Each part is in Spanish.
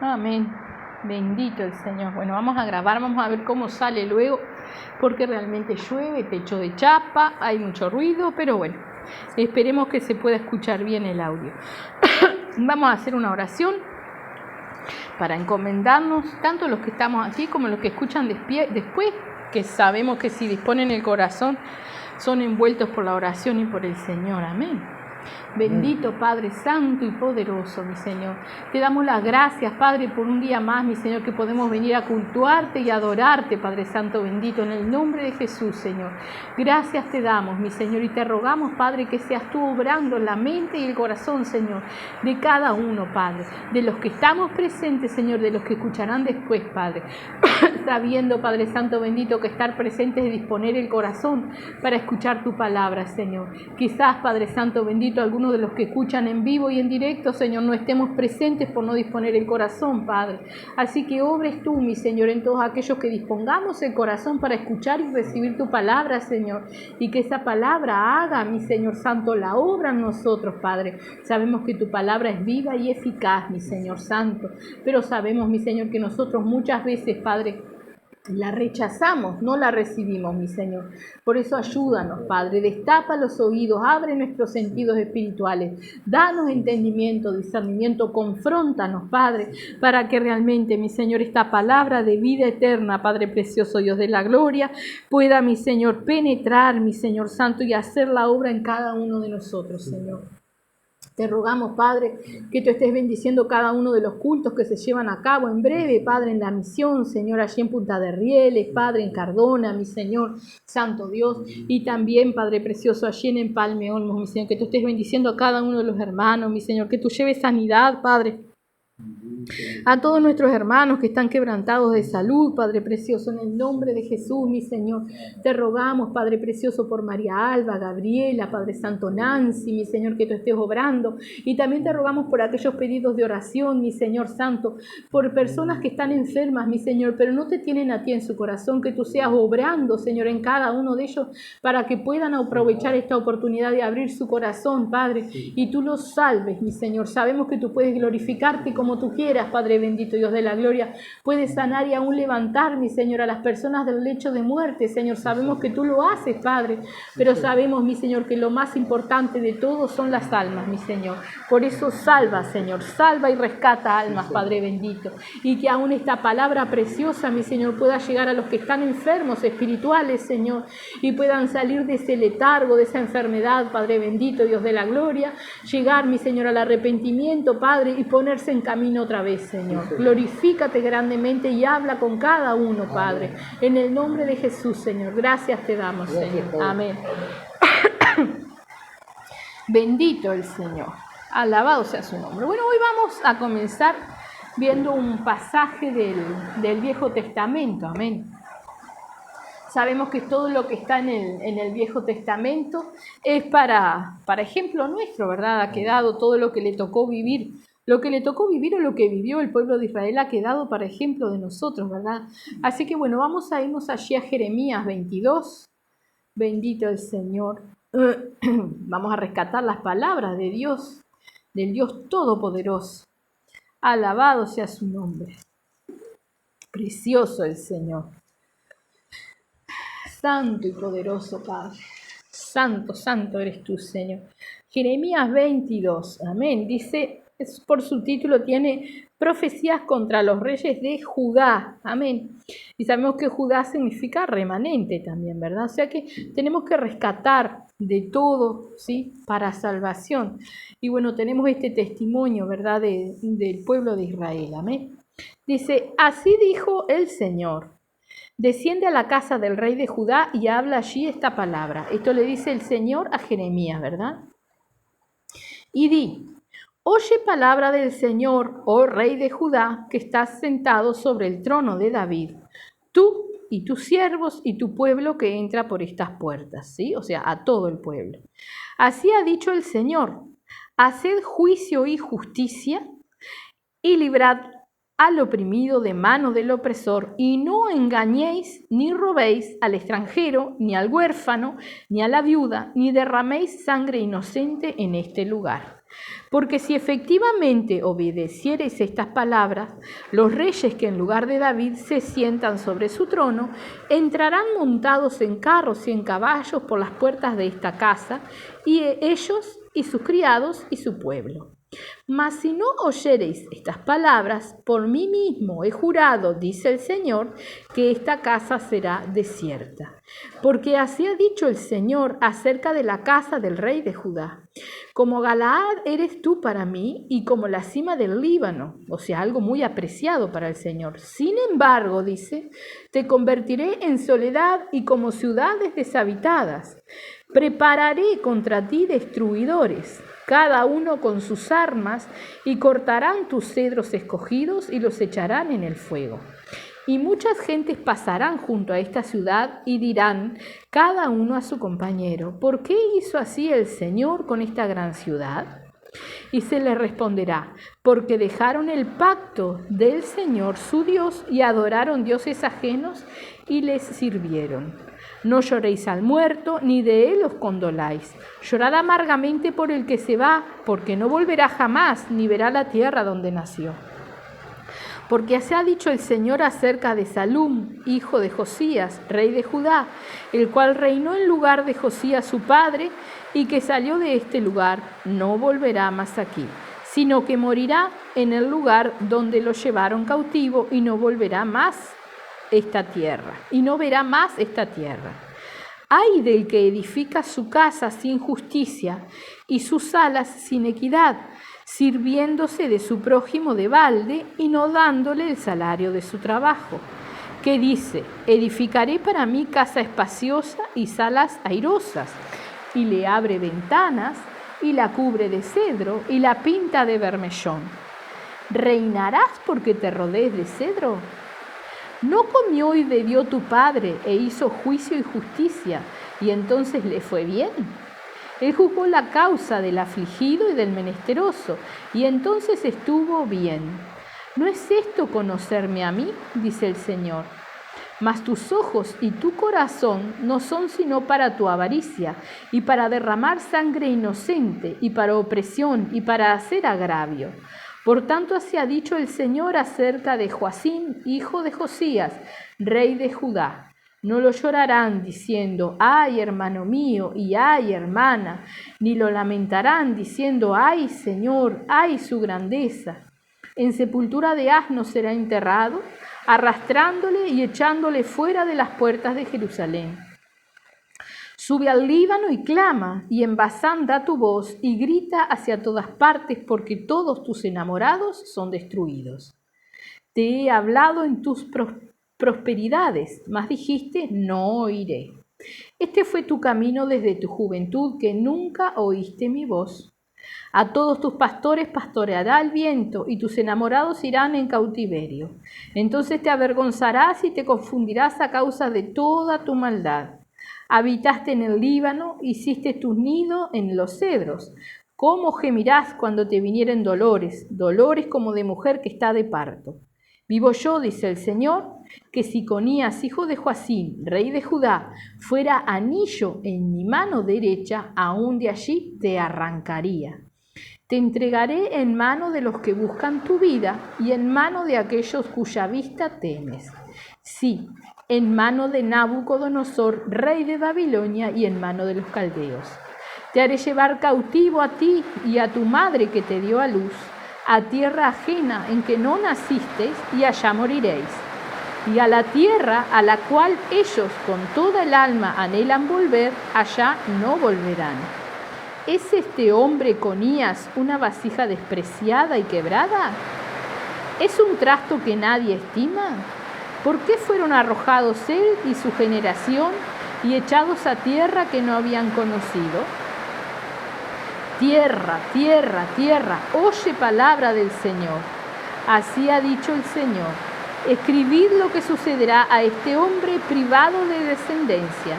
Amén. Bendito el Señor. Bueno, vamos a grabar, vamos a ver cómo sale luego, porque realmente llueve, techo de chapa, hay mucho ruido, pero bueno, esperemos que se pueda escuchar bien el audio. Vamos a hacer una oración para encomendarnos, tanto los que estamos aquí como los que escuchan después, que sabemos que si disponen el corazón, son envueltos por la oración y por el Señor. Amén. Bendito Padre Santo y poderoso, mi Señor. Te damos las gracias, Padre, por un día más, mi Señor, que podemos venir a cultuarte y adorarte, Padre Santo bendito, en el nombre de Jesús, Señor. Gracias te damos, mi Señor, y te rogamos, Padre, que seas tú obrando en la mente y el corazón, Señor, de cada uno, Padre, de los que estamos presentes, Señor, de los que escucharán después, Padre. Sabiendo, Padre Santo bendito, que estar presentes es disponer el corazón para escuchar tu palabra, Señor. Quizás, Padre Santo bendito, algunos de los que escuchan en vivo y en directo, Señor, no estemos presentes por no disponer el corazón, Padre. Así que obres tú, mi Señor, en todos aquellos que dispongamos el corazón para escuchar y recibir tu palabra, Señor, y que esa palabra haga, mi Señor Santo, la obra en nosotros, Padre. Sabemos que tu palabra es viva y eficaz, mi Señor Santo, pero sabemos, mi Señor, que nosotros muchas veces, Padre, la rechazamos, no la recibimos, mi Señor. Por eso ayúdanos, Padre, destapa los oídos, abre nuestros sentidos espirituales, danos entendimiento, discernimiento, confróntanos, Padre, para que realmente, mi Señor, esta palabra de vida eterna, Padre precioso, Dios de la gloria, pueda, mi Señor, penetrar, mi Señor Santo, y hacer la obra en cada uno de nosotros, Señor. Te rogamos, Padre, que tú estés bendiciendo cada uno de los cultos que se llevan a cabo en breve, Padre, en la misión, Señor, allí en Punta de Rieles, Padre, en Cardona, mi Señor, Santo Dios, y también, Padre precioso, allí en Empalme Olmos, mi Señor, que tú estés bendiciendo a cada uno de los hermanos, mi Señor, que tú lleves sanidad, Padre, a todos nuestros hermanos que están quebrantados de salud, Padre precioso, en el nombre de Jesús, mi Señor. Te rogamos, Padre precioso, por María Alba, Gabriela, Padre Santo, Nancy, mi Señor, que tú estés obrando. Y también te rogamos por aquellos pedidos de oración, mi Señor Santo, por personas que están enfermas, mi Señor, pero no te tienen a ti en su corazón, que tú seas obrando, Señor, en cada uno de ellos, para que puedan aprovechar esta oportunidad de abrir su corazón, Padre, y tú los salves, mi Señor. Sabemos que tú puedes glorificarte como tú quieras, Padre bendito, Dios de la gloria. Puedes sanar y aún levantar, mi Señor, a las personas del lecho de muerte, Señor. Sabemos que tú lo haces, Padre, pero sabemos, mi Señor, que lo más importante de todo son las almas, mi Señor. Por eso salva, Señor, salva y rescata almas, Padre bendito. Y que aún esta palabra preciosa, mi Señor, pueda llegar a los que están enfermos espirituales, Señor, y puedan salir de ese letargo, de esa enfermedad, Padre bendito, Dios de la gloria. Llegar, mi Señor, al arrepentimiento, Padre, y ponerse en camino otra vez, Señor. Glorifícate grandemente y habla con cada uno, Padre. En el nombre de Jesús, Señor. Gracias te damos, Señor. Amén. Bendito el Señor. Alabado sea su nombre. Bueno, hoy vamos a comenzar viendo un pasaje del Viejo Testamento. Amén. Sabemos que todo lo que está en el Viejo Testamento es para ejemplo nuestro, ¿verdad? Ha quedado todo lo que le tocó vivir. Lo que le tocó vivir o lo que vivió el pueblo de Israel ha quedado para ejemplo de nosotros, ¿verdad? Así que bueno, vamos a irnos allí a Jeremías 22. Bendito el Señor. Vamos a rescatar las palabras de Dios, del Dios Todopoderoso. Alabado sea su nombre. Precioso el Señor. Santo y poderoso Padre. Santo, santo eres tú, Señor. Jeremías 22. Amén. Dice... por su título tiene profecías contra los reyes de Judá. Amén. Y sabemos que Judá significa remanente también, ¿verdad? O sea que tenemos que rescatar de todo, ¿sí? Para salvación. Y bueno, tenemos este testimonio, ¿verdad? Del pueblo de Israel. Amén. Dice, así dijo el Señor. Desciende a la casa del rey de Judá y habla allí esta palabra. Esto le dice el Señor a Jeremías, ¿verdad? Y di, oye palabra del Señor, oh rey de Judá, que estás sentado sobre el trono de David, tú y tus siervos y tu pueblo que entra por estas puertas, ¿sí? O sea, a todo el pueblo. Así ha dicho el Señor, haced juicio y justicia y librad al oprimido de mano del opresor, y no engañéis ni robéis al extranjero, ni al huérfano, ni a la viuda, ni derraméis sangre inocente en este lugar. Porque si efectivamente obedeciereis estas palabras, los reyes que en lugar de David se sientan sobre su trono, entrarán montados en carros y en caballos por las puertas de esta casa, y ellos y sus criados y su pueblo. Mas si no oyereis estas palabras, por mí mismo he jurado, dice el Señor, que esta casa será desierta. Porque así ha dicho el Señor acerca de la casa del rey de Judá. Como Galaad eres tú para mí y como la cima del Líbano, o sea, algo muy apreciado para el Señor. Sin embargo, dice, te convertiré en soledad y como ciudades deshabitadas. Prepararé contra ti destruidores, cada uno con sus armas, y cortarán tus cedros escogidos y los echarán en el fuego. Y muchas gentes pasarán junto a esta ciudad y dirán, cada uno a su compañero, ¿por qué hizo así el Señor con esta gran ciudad? Y se les responderá, porque dejaron el pacto del Señor su Dios y adoraron dioses ajenos y les sirvieron. No lloréis al muerto, ni de él os condoláis. Llorad amargamente por el que se va, porque no volverá jamás, ni verá la tierra donde nació. Porque así ha dicho el Señor acerca de Salum, hijo de Josías, rey de Judá, el cual reinó en lugar de Josías su padre, y que salió de este lugar, no volverá más aquí, sino que morirá en el lugar donde lo llevaron cautivo, y no volverá más esta tierra, y no verá más esta tierra. Ay del que edifica su casa sin justicia y sus salas sin equidad, sirviéndose de su prójimo de balde y no dándole el salario de su trabajo. Que dice, edificaré para mí casa espaciosa y salas airosas, y le abre ventanas y la cubre de cedro y la pinta de bermellón. ¿Reinarás porque te rodees de cedro? ¿No comió y bebió tu padre e hizo juicio y justicia, y entonces le fue bien? Él juzgó la causa del afligido y del menesteroso, y entonces estuvo bien. ¿No es esto conocerme a mí? Dice el Señor. Mas tus ojos y tu corazón no son sino para tu avaricia, y para derramar sangre inocente, y para opresión, y para hacer agravio. Por tanto, así ha dicho el Señor acerca de Joacim, hijo de Josías, rey de Judá. No lo llorarán diciendo, ay, hermano mío, y ay, hermana, ni lo lamentarán diciendo, ay, Señor, ay, su grandeza. En sepultura de asno será enterrado, arrastrándole y echándole fuera de las puertas de Jerusalén. Sube al Líbano y clama, y en Basán da tu voz, y grita hacia todas partes, porque todos tus enamorados son destruidos. Te he hablado en tus prosperidades, mas dijiste, no oiré. Este fue tu camino desde tu juventud, que nunca oíste mi voz. A todos tus pastores pastoreará el viento, y tus enamorados irán en cautiverio. Entonces te avergonzarás y te confundirás a causa de toda tu maldad. Habitaste en el Líbano, hiciste tu nido en los cedros. ¿Cómo gemirás cuando te vinieren dolores, dolores como de mujer que está de parto? Vivo yo, dice el Señor, que si Conías, hijo de Joacim, rey de Judá, fuera anillo en mi mano derecha, aún de allí te arrancaría. Te entregaré en mano de los que buscan tu vida y en mano de aquellos cuya vista temes. Sí, en mano de Nabucodonosor, rey de Babilonia, y en mano de los caldeos. Te haré llevar cautivo a ti y a tu madre que te dio a luz, a tierra ajena en que no nacisteis, y allá moriréis. Y a la tierra a la cual ellos con toda el alma anhelan volver, allá no volverán. ¿Es este hombre Conías una vasija despreciada y quebrada? ¿Es un trasto que nadie estima? ¿Por qué fueron arrojados él y su generación y echados a tierra que no habían conocido? Tierra, tierra, tierra, oye palabra del Señor. Así ha dicho el Señor. Escribid lo que sucederá a este hombre privado de descendencia,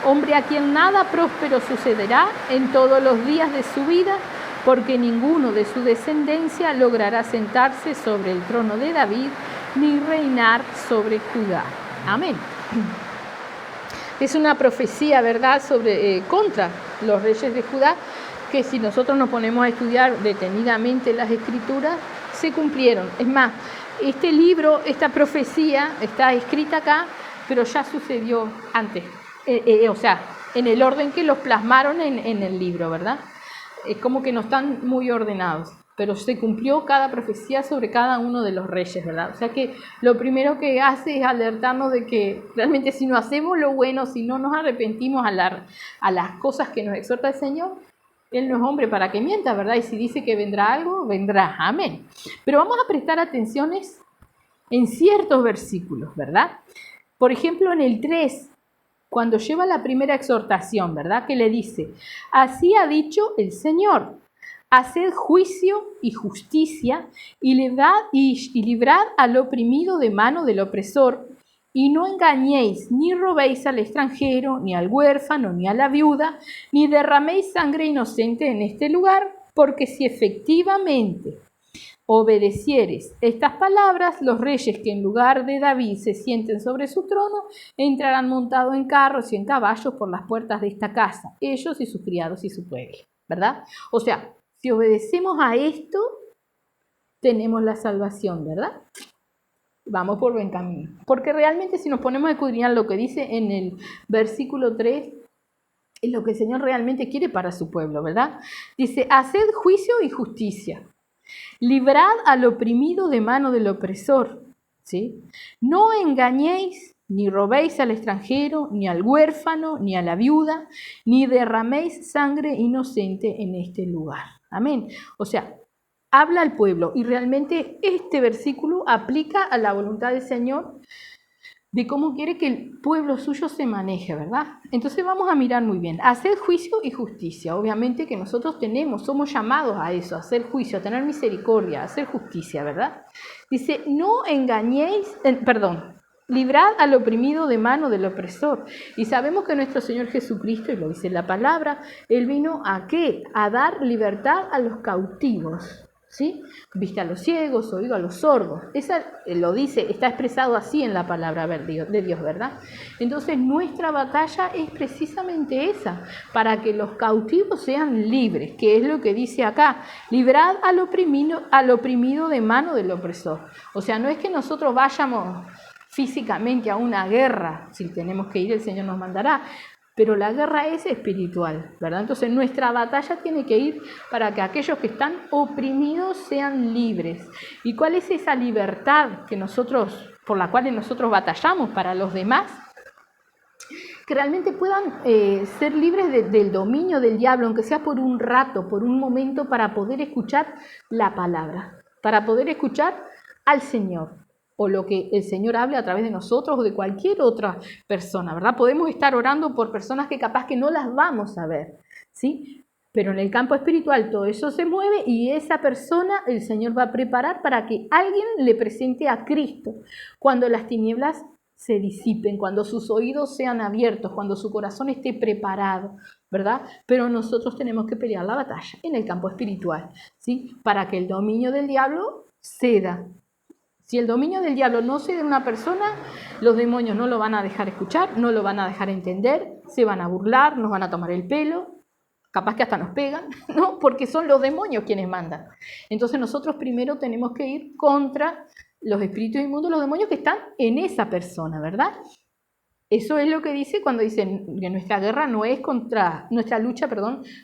hombre a quien nada próspero sucederá en todos los días de su vida, porque ninguno de su descendencia logrará sentarse sobre el trono de David, ni reinar sobre Judá. Amén. Es una profecía, ¿verdad?, contra los reyes de Judá, que si nosotros nos ponemos a estudiar detenidamente las Escrituras, se cumplieron. Es más, este libro, esta profecía está escrita acá, pero ya sucedió antes. O sea, en el orden que los plasmaron en el libro, ¿verdad? Es como que no están muy ordenados, pero se cumplió cada profecía sobre cada uno de los reyes, ¿verdad? O sea que lo primero que hace es alertarnos de que realmente si no hacemos lo bueno, si no nos arrepentimos a las cosas que nos exhorta el Señor, Él no es hombre para que mienta, ¿verdad? Y si dice que vendrá algo, vendrá. Amén. Pero vamos a prestar atenciones en ciertos versículos, ¿verdad? Por ejemplo, en el 3, cuando lleva la primera exhortación, ¿verdad? Que le dice, así ha dicho el Señor, haced juicio y justicia y librad al oprimido de mano del opresor, y no engañéis ni robéis al extranjero, ni al huérfano, ni a la viuda, ni derraméis sangre inocente en este lugar, porque si efectivamente obedecieres estas palabras, los reyes que en lugar de David se sienten sobre su trono, entrarán montados en carros y en caballos por las puertas de esta casa, ellos y sus criados y su pueblo, ¿verdad? O sea, si obedecemos a esto, tenemos la salvación, ¿verdad? Vamos por buen camino. Porque realmente si nos ponemos a escudriñar lo que dice en el versículo 3, es lo que el Señor realmente quiere para su pueblo, ¿verdad? Dice, haced juicio y justicia. Librad al oprimido de mano del opresor, ¿sí? No engañéis ni robéis al extranjero, ni al huérfano, ni a la viuda, ni derraméis sangre inocente en este lugar. Amén. O sea, habla al pueblo y realmente este versículo aplica a la voluntad del Señor de cómo quiere que el pueblo suyo se maneje, ¿verdad? Entonces vamos a mirar muy bien. Hacer juicio y justicia. Obviamente que nosotros somos llamados a eso, a hacer juicio, a tener misericordia, a hacer justicia, ¿verdad? Dice, no engañéis, librad al oprimido de mano del opresor. Y sabemos que nuestro Señor Jesucristo, y lo dice la palabra, Él vino ¿a qué? A dar libertad a los cautivos. ¿Sí? Viste a los ciegos, oído a los sordos. Esa lo dice, está expresado así en la palabra de Dios, ¿verdad? Entonces nuestra batalla es precisamente esa, para que los cautivos sean libres, que es lo que dice acá, librad al oprimido de mano del opresor. O sea, no es que nosotros vayamos físicamente a una guerra, si tenemos que ir el Señor nos mandará, pero la guerra es espiritual, ¿verdad? Entonces nuestra batalla tiene que ir para que aquellos que están oprimidos sean libres. ¿Y cuál es esa libertad por la cual nosotros batallamos para los demás? Que realmente puedan ser libres del dominio del diablo, aunque sea por un rato, por un momento, para poder escuchar la palabra, para poder escuchar al Señor, o lo que el Señor hable a través de nosotros o de cualquier otra persona, ¿verdad? Podemos estar orando por personas que capaz que no las vamos a ver, ¿sí? Pero en el campo espiritual todo eso se mueve y esa persona el Señor va a preparar para que alguien le presente a Cristo cuando las tinieblas se disipen, cuando sus oídos sean abiertos, cuando su corazón esté preparado, ¿verdad? Pero nosotros tenemos que pelear la batalla en el campo espiritual, ¿sí? Para que el dominio del diablo ceda. Si el dominio del diablo no cede en una persona, los demonios no lo van a dejar escuchar, no lo van a dejar entender, se van a burlar, nos van a tomar el pelo, capaz que hasta nos pegan, ¿no? Porque son los demonios quienes mandan. Entonces nosotros primero tenemos que ir contra los espíritus inmundos, los demonios que están en esa persona, ¿verdad? Eso es lo que dice cuando dice que nuestra guerra nuestra lucha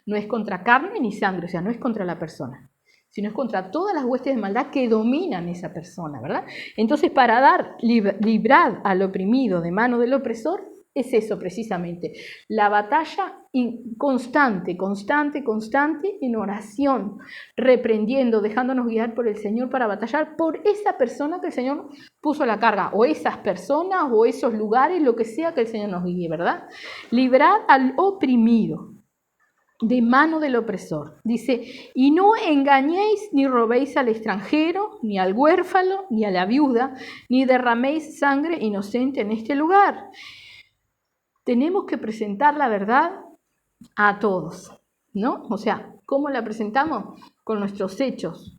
no es contra carne ni sangre, o sea, no es contra la persona, sino es contra todas las huestes de maldad que dominan esa persona, ¿verdad? Entonces, para librar al oprimido de mano del opresor, es eso precisamente, la batalla constante en oración, reprendiendo, dejándonos guiar por el Señor para batallar por esa persona que el Señor puso la carga, o esas personas, o esos lugares, lo que sea que el Señor nos guíe, ¿verdad? Librar al oprimido de mano del opresor. Dice, y no engañéis ni robéis al extranjero, ni al huérfano, ni a la viuda, ni derraméis sangre inocente en este lugar. Tenemos que presentar la verdad a todos, ¿no? O sea, ¿cómo la presentamos? Con nuestros hechos,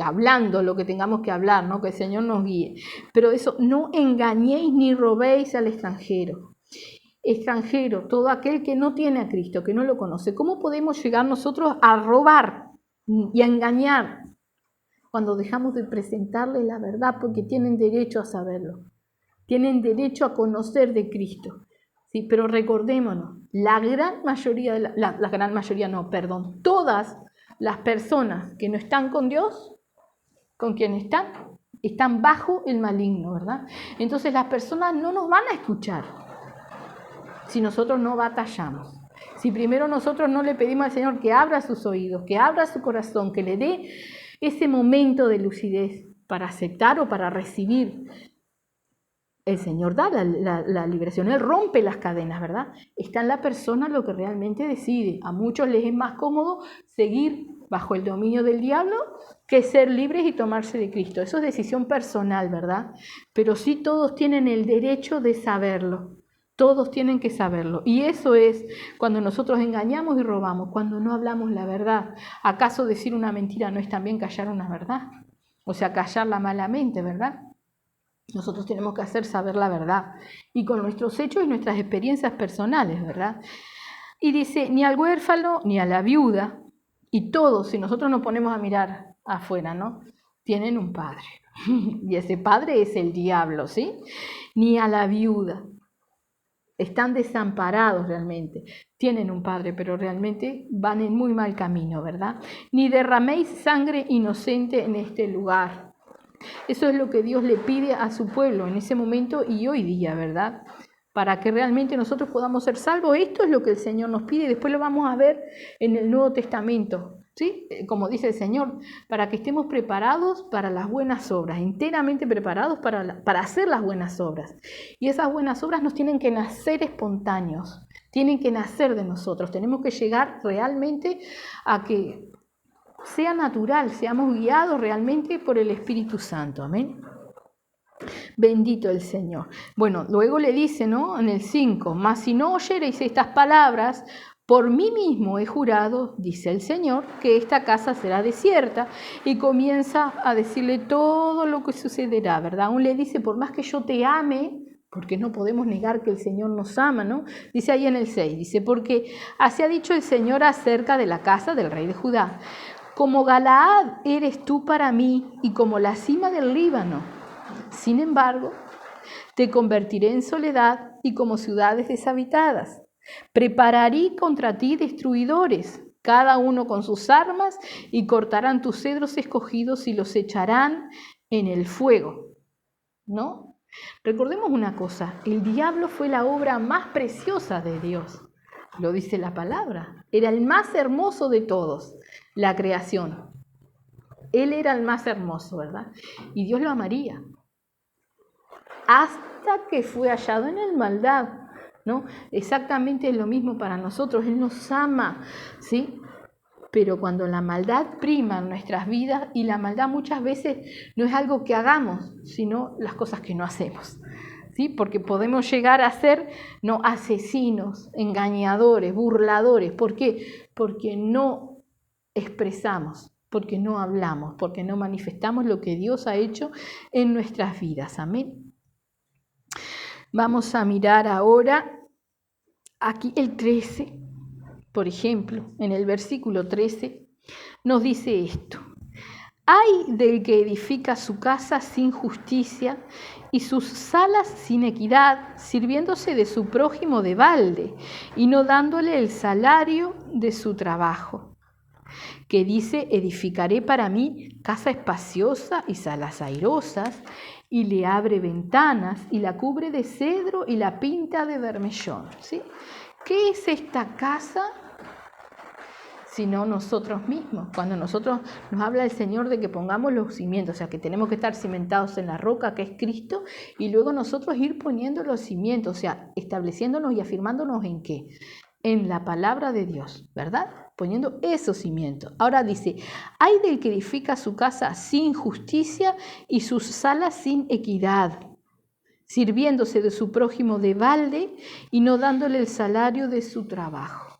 hablando lo que tengamos que hablar, ¿no? Que el Señor nos guíe. Pero eso, no engañéis ni robéis al extranjero. extranjero, todo aquel que no tiene a Cristo, que no lo conoce, ¿cómo podemos llegar nosotros a robar y a engañar cuando dejamos de presentarles la verdad? Porque tienen derecho a saberlo, tienen derecho a conocer de Cristo. Sí, pero recordémonos, todas las personas que no están con Dios, con quien están bajo el maligno, ¿verdad? Entonces las personas no nos van a escuchar si nosotros no batallamos. Si primero nosotros no le pedimos al Señor que abra sus oídos, que abra su corazón, que le dé ese momento de lucidez para aceptar o para recibir. El Señor da la liberación, Él rompe las cadenas, ¿verdad? Está en la persona lo que realmente decide. A muchos les es más cómodo seguir bajo el dominio del diablo que ser libres y tomarse de Cristo. Eso es decisión personal, ¿verdad? Pero sí todos tienen el derecho de saberlo. Todos tienen que saberlo. Y eso es cuando nosotros engañamos y robamos, cuando no hablamos la verdad. ¿Acaso decir una mentira no es también callar una verdad? O sea, callarla malamente, ¿verdad? Nosotros tenemos que hacer saber la verdad. Y con nuestros hechos y nuestras experiencias personales, ¿verdad? Y dice, ni al huérfano ni a la viuda, y todos, si nosotros nos ponemos a mirar afuera, ¿no? Tienen un padre. Y ese padre es el diablo, ¿sí? Ni a la viuda. Están desamparados realmente. Tienen un padre, pero realmente van en muy mal camino, ¿verdad? Ni derraméis sangre inocente en este lugar. Eso es lo que Dios le pide a su pueblo en ese momento y hoy día, ¿verdad? Para que realmente nosotros podamos ser salvos. Esto es lo que el Señor nos pide y después lo vamos a ver en el Nuevo Testamento, ¿sí? Como dice el Señor, para que estemos preparados para las buenas obras, enteramente preparados para hacer las buenas obras. Y esas buenas obras nos tienen que nacer espontáneos, tienen que nacer de nosotros. Tenemos que llegar realmente a que sea natural, seamos guiados realmente por el Espíritu Santo. Amén. Bendito el Señor. Bueno, luego le dice, ¿no? En el 5, mas si no oyereis estas palabras, por mí mismo he jurado, dice el Señor, que esta casa será desierta. Y comienza a decirle todo lo que sucederá, ¿verdad? Aún le dice, por más que yo te ame, porque no podemos negar que el Señor nos ama, ¿no? Dice ahí en el 6, dice, porque así ha dicho el Señor acerca de la casa del rey de Judá. Como Galaad eres tú para mí y como la cima del Líbano. Sin embargo, te convertiré en soledad y como ciudades deshabitadas. Prepararé contra ti destruidores, cada uno con sus armas, y cortarán tus cedros escogidos y los echarán en el fuego. ¿No? Recordemos una cosa, el diablo fue la obra más preciosa de Dios. Lo dice la palabra. Era el más hermoso de todos, la creación. Él era el más hermoso, ¿verdad? Y Dios lo amaría. Hasta que fue hallado en el maldad, ¿no? Exactamente es lo mismo para nosotros. Él nos ama, ¿sí? Pero cuando la maldad prima en nuestras vidas, y la maldad muchas veces no es algo que hagamos, sino las cosas que no hacemos. ¿Sí? Porque podemos llegar a ser no asesinos, engañadores, burladores. ¿Por qué? Porque no expresamos, porque no hablamos, porque no manifestamos lo que Dios ha hecho en nuestras vidas. Amén. Vamos a mirar ahora aquí el 13, por ejemplo, en el versículo 13, nos dice esto. Ay del que edifica su casa sin justicia y sus salas sin equidad, sirviéndose de su prójimo de balde y no dándole el salario de su trabajo. Que dice, edificaré para mí casa espaciosa y salas airosas, y le abre ventanas y la cubre de cedro y la pinta de bermellón. ¿Sí? ¿Qué es esta casa? Sino nosotros mismos. Cuando nosotros nos habla el Señor de que pongamos los cimientos, o sea, que tenemos que estar cimentados en la roca que es Cristo, y luego nosotros ir poniendo los cimientos, o sea, estableciéndonos y afirmándonos en ¿qué? En la palabra de Dios, ¿verdad? Poniendo esos cimientos. Ahora dice, ay del que edifica su casa sin justicia y sus salas sin equidad, sirviéndose de su prójimo de balde y no dándole el salario de su trabajo.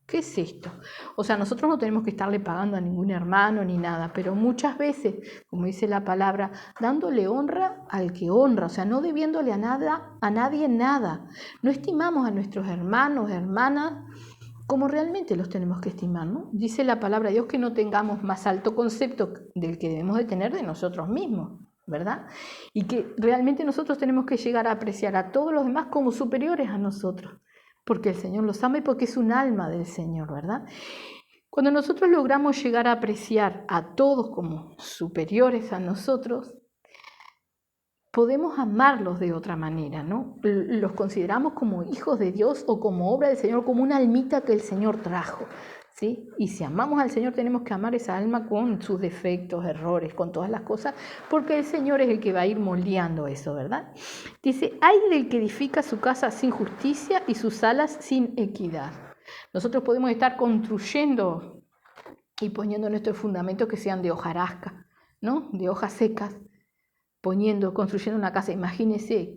¿Qué es esto? O sea, nosotros no tenemos que estarle pagando a ningún hermano ni nada, pero muchas veces, como dice la palabra, dándole honra al que honra, o sea, no debiéndole a nadie nada. No estimamos a nuestros hermanos, hermanas, como realmente los tenemos que estimar, ¿no? Dice la palabra de Dios que no tengamos más alto concepto del que debemos de tener de nosotros mismos, ¿verdad? Y que realmente nosotros tenemos que llegar a apreciar a todos los demás como superiores a nosotros, porque el Señor los ama y porque es un alma del Señor, ¿verdad? Cuando nosotros logramos llegar a apreciar a todos como superiores a nosotros, podemos amarlos de otra manera, ¿no? Los consideramos como hijos de Dios o como obra del Señor, como una almita que el Señor trajo, ¿sí? Y si amamos al Señor tenemos que amar esa alma con sus defectos, errores, con todas las cosas, porque el Señor es el que va a ir moldeando eso, ¿verdad? Dice, ay del que edifica su casa sin justicia y sus alas sin equidad. Nosotros podemos estar construyendo y poniendo nuestros fundamentos que sean de hojarasca, ¿no? De hojas secas, construyendo una casa. Imagínese,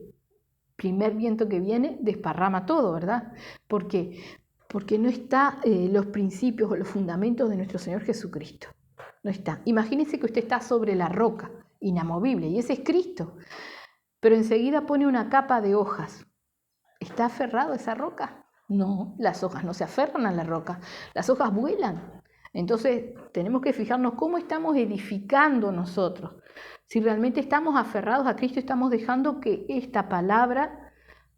primer viento que viene, desparrama todo, ¿verdad? ¿Por qué? Porque no está los principios o los fundamentos de nuestro Señor Jesucristo. No está. Imagínese que usted está sobre la roca, inamovible, y ese es Cristo. Pero enseguida pone una capa de hojas. ¿Está aferrado a esa roca? No, las hojas no se aferran a la roca, las hojas vuelan. Entonces tenemos que fijarnos cómo estamos edificando nosotros. Si realmente estamos aferrados a Cristo, estamos dejando que esta palabra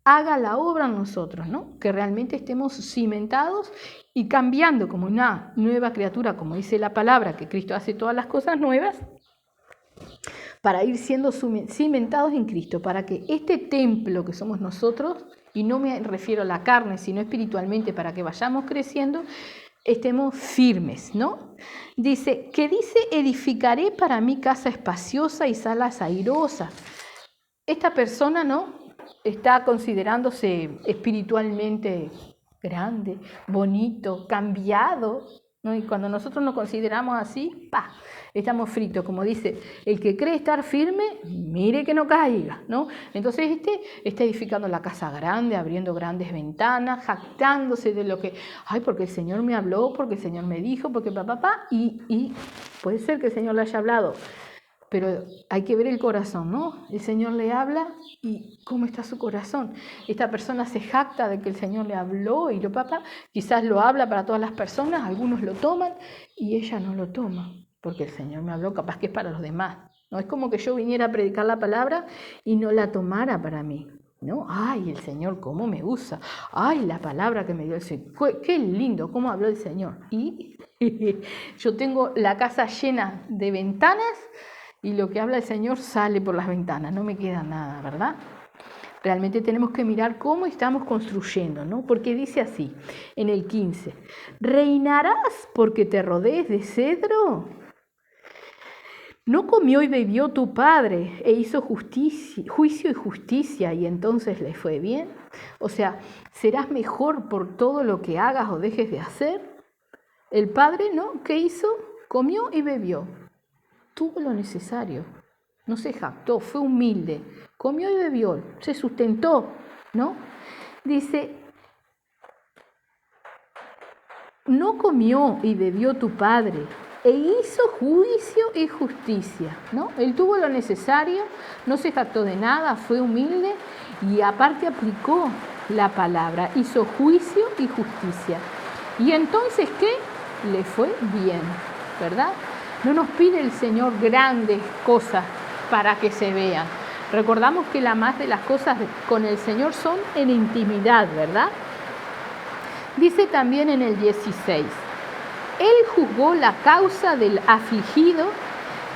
haga la obra en nosotros, ¿no? Que realmente estemos cimentados y cambiando como una nueva criatura, como dice la palabra, que Cristo hace todas las cosas nuevas, para ir siendo cimentados en Cristo, para que este templo que somos nosotros, y no me refiero a la carne, sino espiritualmente, para que vayamos creciendo, estemos firmes, ¿no? Dice, edificaré para mí casa espaciosa y salas airosas. Esta persona, ¿no?, está considerándose espiritualmente grande, bonito, cambiado, ¿no? Y cuando nosotros nos consideramos así, estamos fritos, como dice, el que cree estar firme, mire que no caiga, ¿no? Entonces está edificando la casa grande, abriendo grandes ventanas, jactándose de lo que, porque el Señor me habló, porque el Señor me dijo, porque y puede ser que el Señor le haya hablado, pero hay que ver el corazón, ¿no? El Señor le habla y ¿cómo está su corazón? Esta persona se jacta de que el Señor le habló y quizás lo habla para todas las personas, algunos lo toman y ella no lo toma, porque el Señor me habló, capaz que es para los demás. No es como que yo viniera a predicar la palabra y no la tomara para mí, ¿no? Ay, el Señor, ¿cómo me usa? Ay, la palabra que me dio el Señor, qué lindo, cómo habló el Señor. Y yo tengo la casa llena de ventanas, y lo que habla el Señor sale por las ventanas, no me queda nada, ¿verdad? Realmente tenemos que mirar cómo estamos construyendo, ¿no? Porque dice así, en el 15, ¿reinarás porque te rodees de cedro? ¿No comió y bebió tu padre e hizo juicio y justicia y entonces le fue bien? O sea, ¿serás mejor por todo lo que hagas o dejes de hacer? El padre, ¿no? ¿Qué hizo? Comió y bebió. Tuvo lo necesario, no se jactó, fue humilde, comió y bebió, se sustentó, ¿no? Dice, no comió y bebió tu padre e hizo juicio y justicia, ¿no? Él tuvo lo necesario, no se jactó de nada, fue humilde y aparte aplicó la palabra, hizo juicio y justicia. Y entonces, ¿qué? Le fue bien, ¿verdad? No nos pide el Señor grandes cosas para que se vean. Recordamos que la más de las cosas con el Señor son en intimidad, ¿verdad? Dice también en el 16, Él juzgó la causa del afligido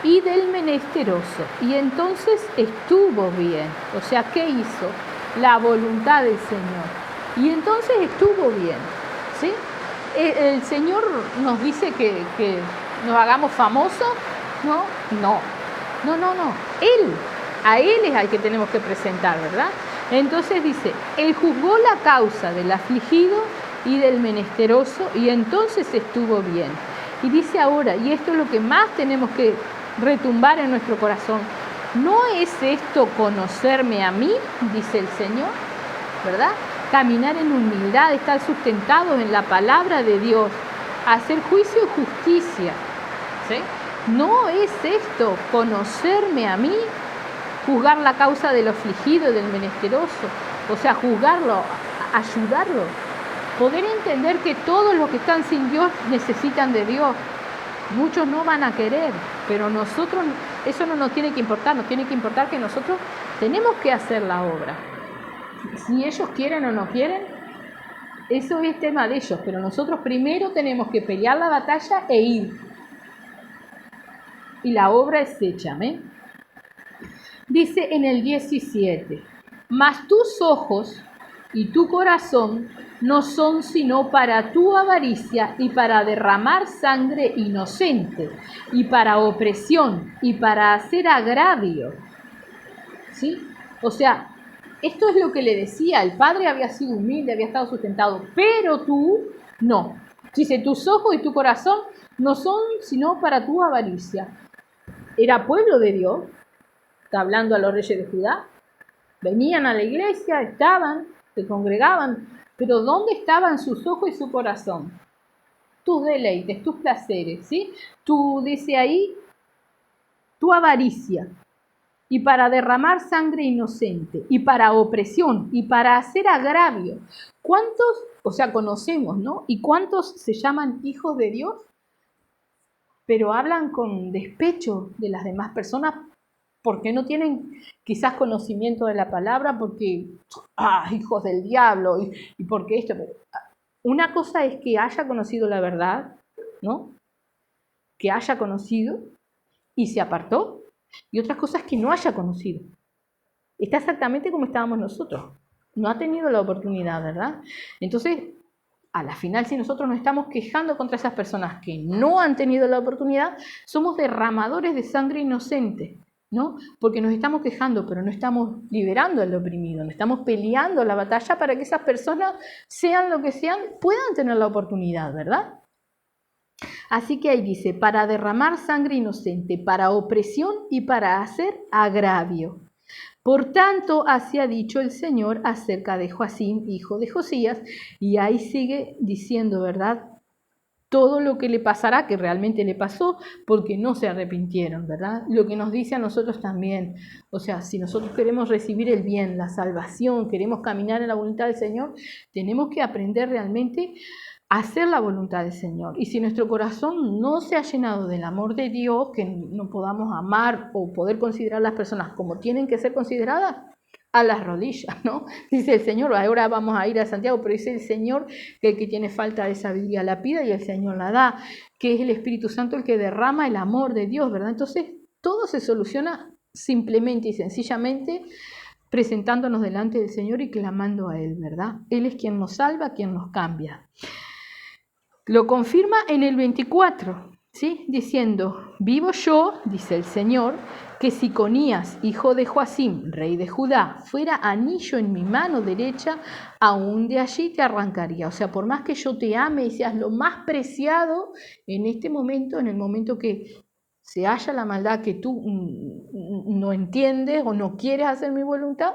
y del menesteroso, y entonces estuvo bien. O sea, ¿qué hizo? La voluntad del Señor. Y entonces estuvo bien, ¿sí? El Señor nos dice que nos hagamos famosos, ¿no? No. A Él es al que tenemos que presentar, ¿verdad? Entonces dice, Él juzgó la causa del afligido y del menesteroso y entonces estuvo bien. Y dice ahora, y esto es lo que más tenemos que retumbar en nuestro corazón, ¿no es esto conocerme a mí? Dice el Señor, ¿verdad? caminar en humildad, estar sustentados en la palabra de Dios, hacer juicio y justicia. ¿Sí? ¿No es esto conocerme a mí? Juzgar la causa del afligido y del menesteroso, o sea, juzgarlo, ayudarlo, poder entender que todos los que están sin Dios necesitan de Dios. Muchos no van a querer, pero nosotros, eso no nos tiene que importar, nos tiene que importar que nosotros tenemos que hacer la obra. Si ellos quieren o no quieren, eso es tema de ellos, pero nosotros primero tenemos que pelear la batalla e ir. Y la obra es hecha, ¿amén? Dice en el 17, mas tus ojos y tu corazón no son sino para tu avaricia y para derramar sangre inocente y para opresión y para hacer agravio. ¿Sí? O sea, esto es lo que le decía, el padre había sido humilde, había estado sustentado, pero tú no. Dice, tus ojos y tu corazón no son sino para tu avaricia. Era pueblo de Dios. Está hablando a los reyes de Judá, venían a la iglesia, estaban, se congregaban, pero ¿dónde estaban sus ojos y su corazón? Tus deleites, tus placeres, ¿sí? Dice ahí, tu avaricia, y para derramar sangre inocente, y para opresión, y para hacer agravio. ¿Cuántos, o sea, conocemos, ¿no? ¿Y cuántos se llaman hijos de Dios? Pero hablan con despecho de las demás personas porque no tienen quizás conocimiento de la palabra, porque, hijos del diablo, y porque esto. Una cosa es que haya conocido la verdad, ¿no? Que haya conocido y se apartó, y otra cosa es que no haya conocido. Está exactamente como estábamos nosotros. No ha tenido la oportunidad, ¿verdad? Entonces, a la final, si nosotros nos estamos quejando contra esas personas que no han tenido la oportunidad, somos derramadores de sangre inocente, ¿no? Porque nos estamos quejando, pero no estamos liberando al oprimido, no estamos peleando la batalla para que esas personas, sean lo que sean, puedan tener la oportunidad, ¿verdad? Así que ahí dice, para derramar sangre inocente, para opresión y para hacer agravio. Por tanto, así ha dicho el Señor acerca de Joacim, hijo de Josías, y ahí sigue diciendo, ¿verdad?, todo lo que le pasará, que realmente le pasó, porque no se arrepintieron, ¿verdad? Lo que nos dice a nosotros también, o sea, si nosotros queremos recibir el bien, la salvación, queremos caminar en la voluntad del Señor, tenemos que aprender realmente a hacer la voluntad del Señor. Y si nuestro corazón no se ha llenado del amor de Dios, que no podamos amar o poder considerar a las personas como tienen que ser consideradas, a las rodillas, ¿no? Dice el Señor, ahora vamos a ir a Santiago, pero dice el Señor que el que tiene falta de sabiduría la pida y el Señor la da, que es el Espíritu Santo el que derrama el amor de Dios, ¿verdad? Entonces, todo se soluciona simplemente y sencillamente presentándonos delante del Señor y clamando a Él, ¿verdad? Él es quien nos salva, quien nos cambia. Lo confirma en el 24, ¿sí? Diciendo, vivo yo, dice el Señor, que si Conías, hijo de Joacim, rey de Judá, fuera anillo en mi mano derecha, aún de allí te arrancaría. O sea, por más que yo te ame y seas lo más preciado, en este momento, en el momento que se halla la maldad que tú no entiendes o no quieres hacer mi voluntad,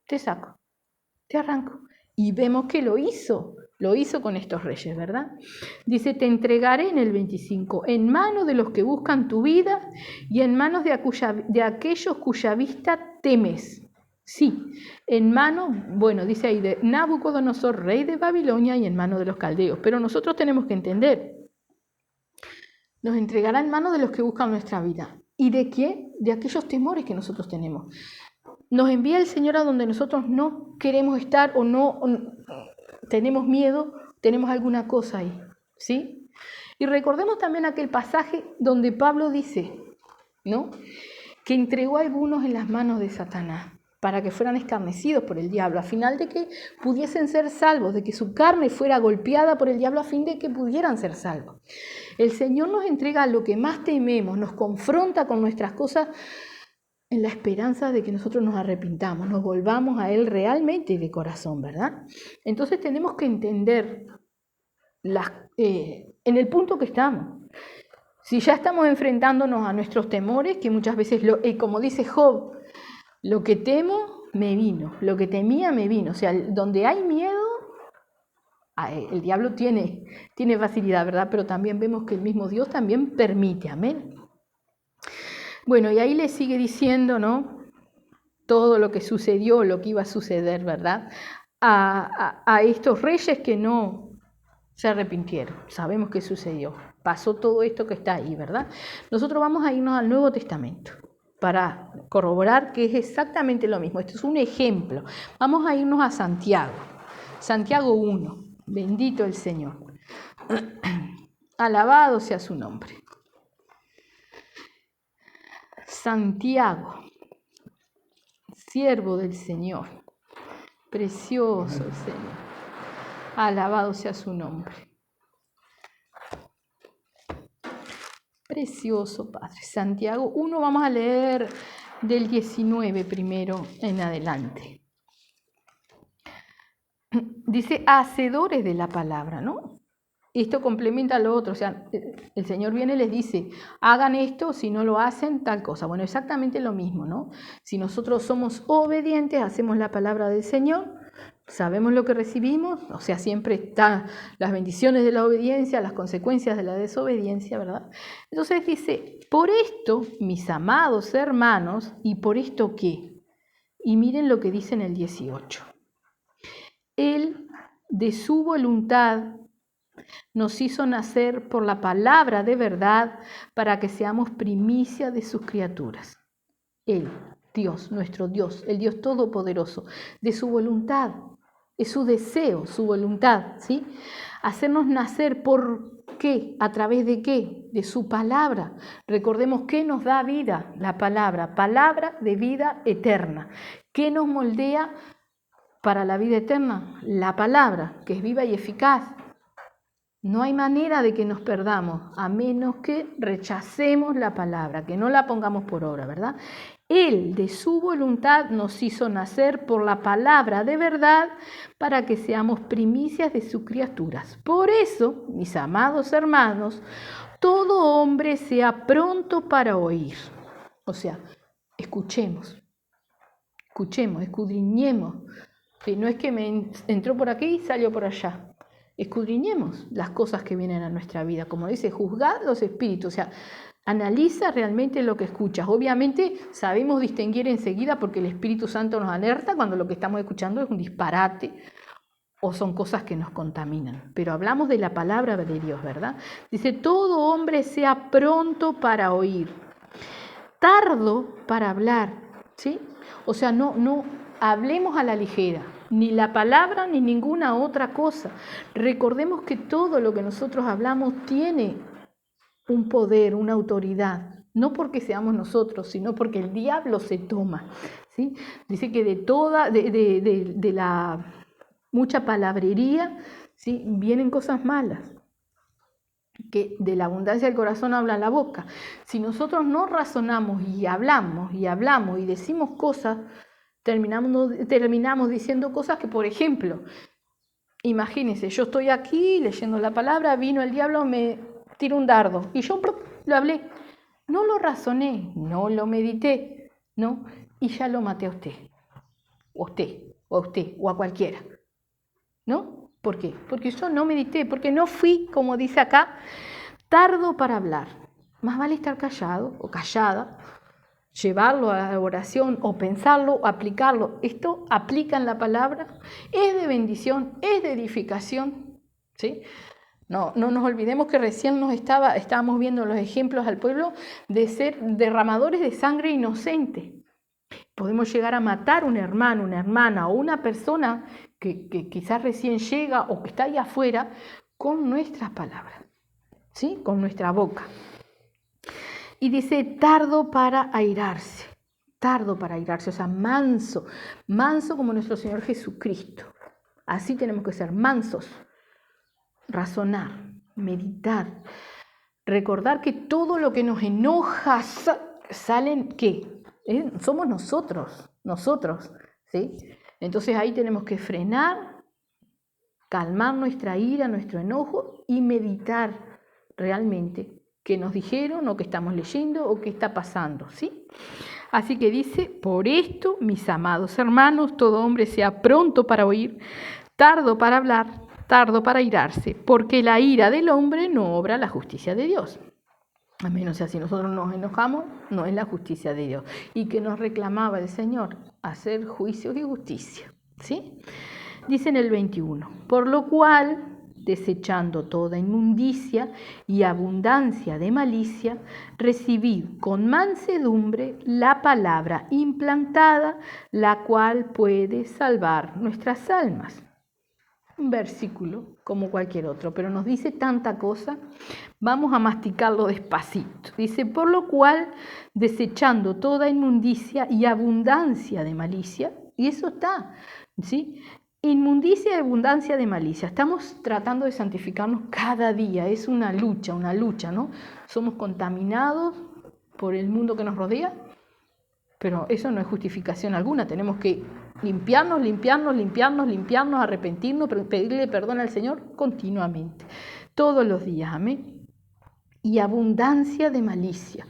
te saco, te arranco. Y vemos que lo hizo con estos reyes, ¿verdad? Dice, te entregaré en el 25, en manos de los que buscan tu vida y en manos de aquellos cuya vista temes. Sí, en manos, bueno, dice ahí, de Nabucodonosor, rey de Babilonia, y en manos de los caldeos. Pero nosotros tenemos que entender, nos entregará en manos de los que buscan nuestra vida. ¿Y de quién? De aquellos temores que nosotros tenemos. Nos envía el Señor a donde nosotros no queremos estar o no tenemos miedo, tenemos alguna cosa ahí, ¿sí? Y recordemos también aquel pasaje donde Pablo dice, ¿no?, que entregó a algunos en las manos de Satanás para que fueran escarnecidos por el diablo, a final de que pudiesen ser salvos, de que su carne fuera golpeada por el diablo a fin de que pudieran ser salvos. El Señor nos entrega lo que más tememos, nos confronta con nuestras cosas en la esperanza de que nosotros nos arrepintamos, nos volvamos a Él realmente de corazón, ¿verdad? Entonces tenemos que entender en el punto que estamos. Si ya estamos enfrentándonos a nuestros temores, que muchas veces, como dice Job, lo que temo me vino. Lo que temía me vino. O sea, donde hay miedo, el diablo tiene facilidad, ¿verdad? Pero también vemos que el mismo Dios también permite, amén. Bueno, y ahí le sigue diciendo, ¿no? Todo lo que sucedió, lo que iba a suceder, ¿verdad? A estos reyes que no se arrepintieron. Sabemos qué sucedió. Pasó todo esto que está ahí, ¿verdad? Nosotros vamos a irnos al Nuevo Testamento para corroborar que es exactamente lo mismo. Esto es un ejemplo. Vamos a irnos a Santiago. Santiago 1. Bendito el Señor. Alabado sea su nombre. Santiago, siervo del Señor. Precioso el Señor. Alabado sea su nombre. Precioso Padre. Santiago 1, vamos a leer del 19 primero en adelante. Dice, hacedores de la palabra, ¿no? Esto complementa lo otro, o sea, el Señor viene y les dice, hagan esto, si no lo hacen, tal cosa. Bueno, exactamente lo mismo, ¿no? Si nosotros somos obedientes, hacemos la palabra del Señor, sabemos lo que recibimos, o sea, siempre están las bendiciones de la obediencia, las consecuencias de la desobediencia, ¿verdad? Entonces dice, por esto, mis amados hermanos, ¿y por esto qué? Y miren lo que dice en el 18. Él, de su voluntad, nos hizo nacer por la palabra de verdad para que seamos primicia de sus criaturas. Él, Dios, nuestro Dios, el Dios Todopoderoso, de su voluntad, es su deseo, su voluntad, ¿sí? Hacernos nacer por qué, a través de qué, de su palabra. Recordemos que nos da vida la palabra, palabra de vida eterna. ¿Qué nos moldea para la vida eterna? La palabra, que es viva y eficaz. No hay manera de que nos perdamos, a menos que rechacemos la palabra, que no la pongamos por obra, ¿verdad? Él, de su voluntad, nos hizo nacer por la palabra de verdad para que seamos primicias de sus criaturas. Por eso, mis amados hermanos, todo hombre sea pronto para oír. O sea, escuchemos, escudriñemos. No es que me entró por aquí y salió por allá. Escudriñemos las cosas que vienen a nuestra vida. Como dice, juzgad los espíritus. O sea, analiza realmente lo que escuchas. Obviamente sabemos distinguir enseguida porque el Espíritu Santo nos alerta cuando lo que estamos escuchando es un disparate o son cosas que nos contaminan. Pero hablamos de la palabra de Dios, ¿verdad? Dice, todo hombre sea pronto para oír, tardo para hablar, ¿sí? O sea, no hablemos a la ligera, ni la palabra ni ninguna otra cosa. Recordemos que todo lo que nosotros hablamos tiene un poder, una autoridad, no porque seamos nosotros, sino porque el diablo se toma, ¿sí? Dice que de la mucha palabrería, ¿sí? Vienen cosas malas, que de la abundancia del corazón habla la boca. Si nosotros no razonamos y hablamos y decimos cosas, terminamos diciendo cosas que, por ejemplo, imagínense, yo estoy aquí leyendo la palabra, vino el diablo, me tiró un dardo y yo lo hablé, no lo razoné, no lo medité, ¿no? Y ya lo maté a usted, o a cualquiera, ¿no? ¿Por qué? Porque yo no medité, porque no fui, como dice acá, tardo para hablar. Más vale estar callado o callada, llevarlo a la oración o pensarlo o aplicarlo. Esto aplica en la palabra, es de bendición, es de edificación, ¿sí? No nos olvidemos que recién estábamos viendo los ejemplos al pueblo de ser derramadores de sangre inocente. Podemos llegar a matar a un hermano, una hermana o una persona que quizás recién llega o que está ahí afuera con nuestras palabras, ¿sí? Con nuestra boca. Y dice, tardo para airarse, o sea, manso como nuestro Señor Jesucristo. Así tenemos que ser mansos, razonar, meditar, recordar que todo lo que nos enoja salen, ¿qué? Somos nosotros, ¿sí? Entonces ahí tenemos que frenar, calmar nuestra ira, nuestro enojo y meditar realmente qué nos dijeron o qué estamos leyendo o qué está pasando, ¿sí? Así que dice, por esto, mis amados hermanos, todo hombre sea pronto para oír, tardo para hablar, tardo para irarse, porque la ira del hombre no obra la justicia de Dios. A menos, o sea, si nosotros nos enojamos, no es la justicia de Dios. Y que nos reclamaba el Señor, hacer juicio y justicia. ¿Sí? Dice en el 21, por lo cual, desechando toda inmundicia y abundancia de malicia, recibid con mansedumbre la palabra implantada, la cual puede salvar nuestras almas. Un versículo como cualquier otro, pero nos dice tanta cosa, vamos a masticarlo despacito. Dice, por lo cual, desechando toda inmundicia y abundancia de malicia, y eso está, ¿sí? Inmundicia y abundancia de malicia. Estamos tratando de santificarnos cada día, es una lucha, ¿no? Somos contaminados por el mundo que nos rodea, pero eso no es justificación alguna, tenemos que limpiarnos, arrepentirnos, pedirle perdón al Señor continuamente, todos los días, amén. Y abundancia de malicia.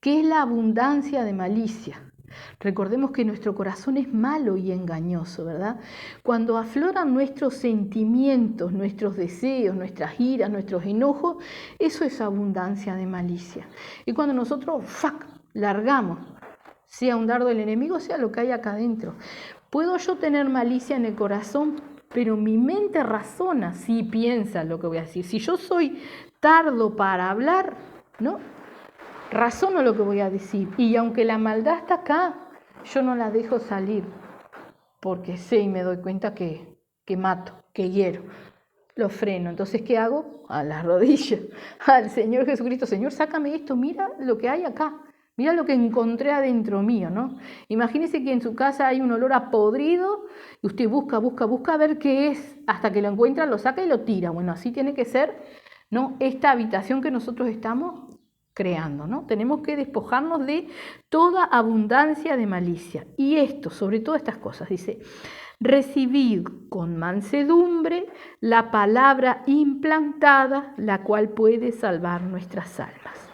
¿Qué es la abundancia de malicia? Recordemos que nuestro corazón es malo y engañoso, ¿verdad? Cuando afloran nuestros sentimientos, nuestros deseos, nuestras iras, nuestros enojos, eso es abundancia de malicia. Y cuando nosotros largamos, sea un dardo del enemigo, sea lo que hay acá adentro. Puedo yo tener malicia en el corazón, pero mi mente razona, sí piensa lo que voy a decir. Si yo soy tardo para hablar, ¿no? Razono lo que voy a decir. Y aunque la maldad está acá, yo no la dejo salir, porque sé y me doy cuenta que mato, que hiero. Lo freno. Entonces, ¿qué hago? A las rodillas, al Señor Jesucristo. Señor, sácame esto, mira lo que hay acá. Mira lo que encontré adentro mío, ¿no? Imagínese que en su casa hay un olor a podrido y usted busca a ver qué es. Hasta que lo encuentra, lo saca y lo tira. Bueno, así tiene que ser, ¿no? Esta habitación que nosotros estamos creando, ¿no? Tenemos que despojarnos de toda abundancia de malicia. Y esto, sobre todas estas cosas, dice, recibid con mansedumbre la palabra implantada, la cual puede salvar nuestras almas.